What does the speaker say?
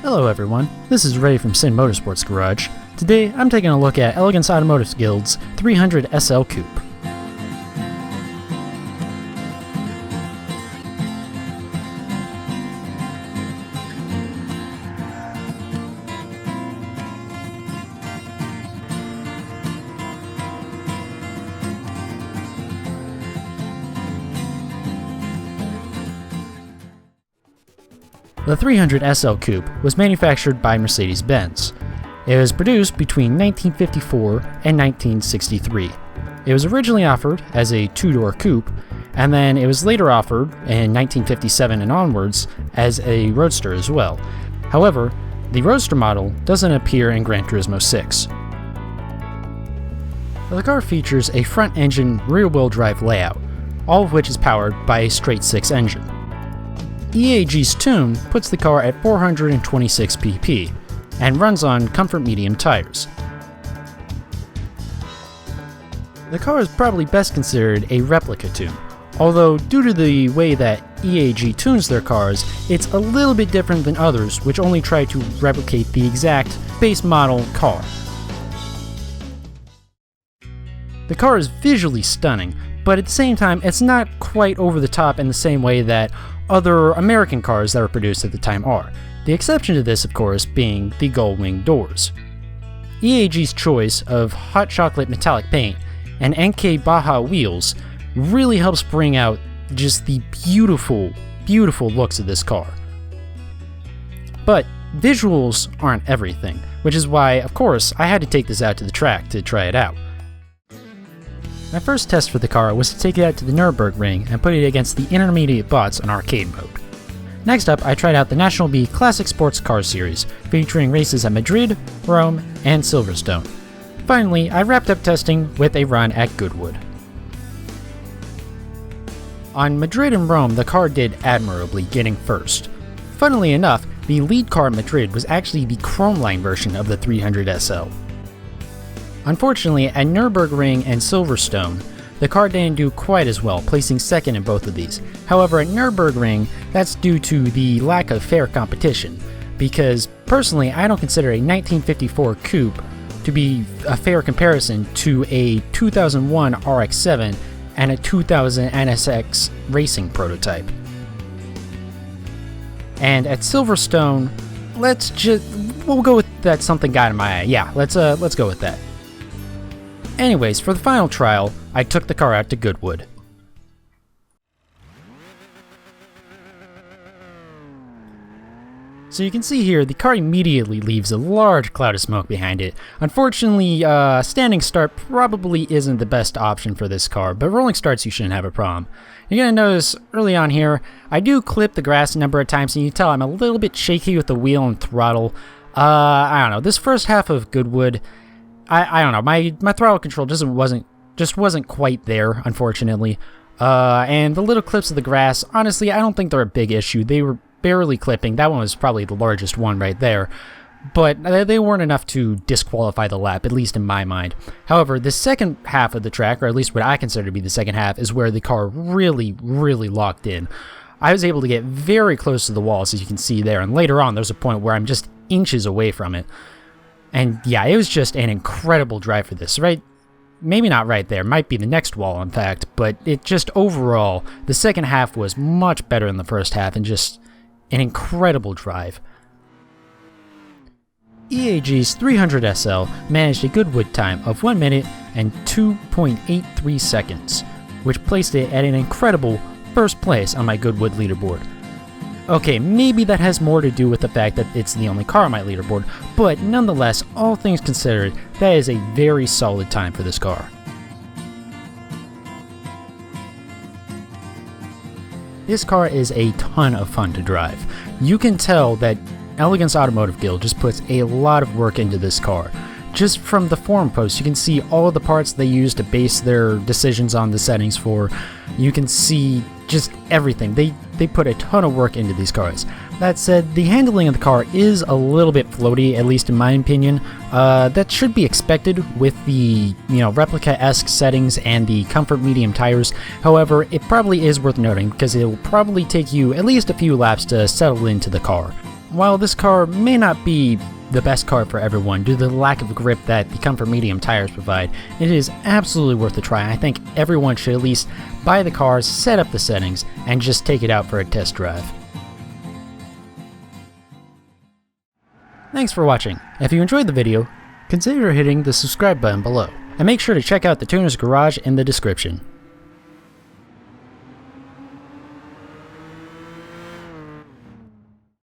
Hello everyone, this is Ray from Sin Motorsports Garage. Today I'm taking a look at Elegance Automotive Guild's 300 SL Coupe. The 300 SL Coupe was manufactured by Mercedes-Benz. It was produced between 1954 and 1963. It was originally offered as a two-door coupe, and then it was later offered in 1957 and onwards as a roadster as well. However, the roadster model doesn't appear in Gran Turismo 6. The car features a front-engine, rear-wheel drive layout, all of which is powered by a straight-six engine. EAG's tune puts the car at 426 pp and runs on comfort medium tires. The car is probably best considered a replica tune, although due to the way that EAG tunes their cars, it's a little bit different than others which only try to replicate the exact base model car. The car is visually stunning, but at the same time it's not quite over the top in the same way that other American cars that were produced at the time are. The exception to this, of course, being the gull-wing doors. EAG's choice of hot chocolate metallic paint and NK Baja wheels really helps bring out just the beautiful, beautiful looks of this car. But visuals aren't everything, which is why, of course, I had to take this out to the track to try it out. My first test for the car was to take it out to the Nürburgring and put it against the intermediate bots on arcade mode. Next up, I tried out the National B Classic Sports Car Series, featuring races at Madrid, Rome, and Silverstone. Finally, I wrapped up testing with a run at Goodwood. On Madrid and Rome, the car did admirably, getting first. Funnily enough, the lead car at Madrid was actually the chrome line version of the 300 SL. Unfortunately, at Nürburgring and Silverstone, the car didn't do quite as well, placing second in both of these. However, at Nürburgring, that's due to the lack of fair competition, because personally, I don't consider a 1954 Coupe to be a fair comparison to a 2001 RX-7 and a 2000 NSX racing prototype. And at Silverstone, we'll go with that something got in my eye. Yeah, let's go with that. Anyways, for the final trial, I took the car out to Goodwood. So you can see here, the car immediately leaves a large cloud of smoke behind it. Unfortunately, standing start probably isn't the best option for this car, but rolling starts you shouldn't have a problem. You're going to notice early on here, I do clip the grass a number of times, and you can tell I'm a little bit shaky with the wheel and throttle. I don't know, this first half of Goodwood, I don't know, my throttle control just wasn't quite there, unfortunately. And the little clips of the grass, honestly, I don't think they're a big issue. They were barely clipping. That one was probably the largest one right there. But they weren't enough to disqualify the lap, at least in my mind. However, the second half of the track, or at least what I consider to be the second half, is where the car really, really locked in. I was able to get very close to the walls, as you can see there, and later on there's a point where I'm just inches away from it. And yeah, it was just an incredible drive for this, right? Maybe not right there, might be the next wall in fact, but it just overall, the second half was much better than the first half and just an incredible drive. EAG's 300 SL managed a Goodwood time of 1 minute and 2.83 seconds, which placed it at an incredible first place on my Goodwood leaderboard. Okay, maybe that has more to do with the fact that it's the only car on my leaderboard, but nonetheless, all things considered, that is a very solid time for this car. This car is a ton of fun to drive. You can tell that Elegance Automotive Guild just puts a lot of work into this car. Just from the forum posts, you can see all of the parts they use to base their decisions on the settings for. You can see just everything. They put a ton of work into these cars. That said, the handling of the car is a little bit floaty, at least in my opinion. That should be expected with the, replica-esque settings and the comfort medium tires. However, it probably is worth noting because it will probably take you at least a few laps to settle into the car. while this car may not be the best car for everyone due to the lack of grip that the Comfort Medium tires provide, it is absolutely worth a try. I think everyone should at least buy the car, set up the settings, and just take it out for a test drive. Thanks for watching. If you enjoyed the video, consider hitting the subscribe button below, and make sure to check out the Tuner's Garage in the description.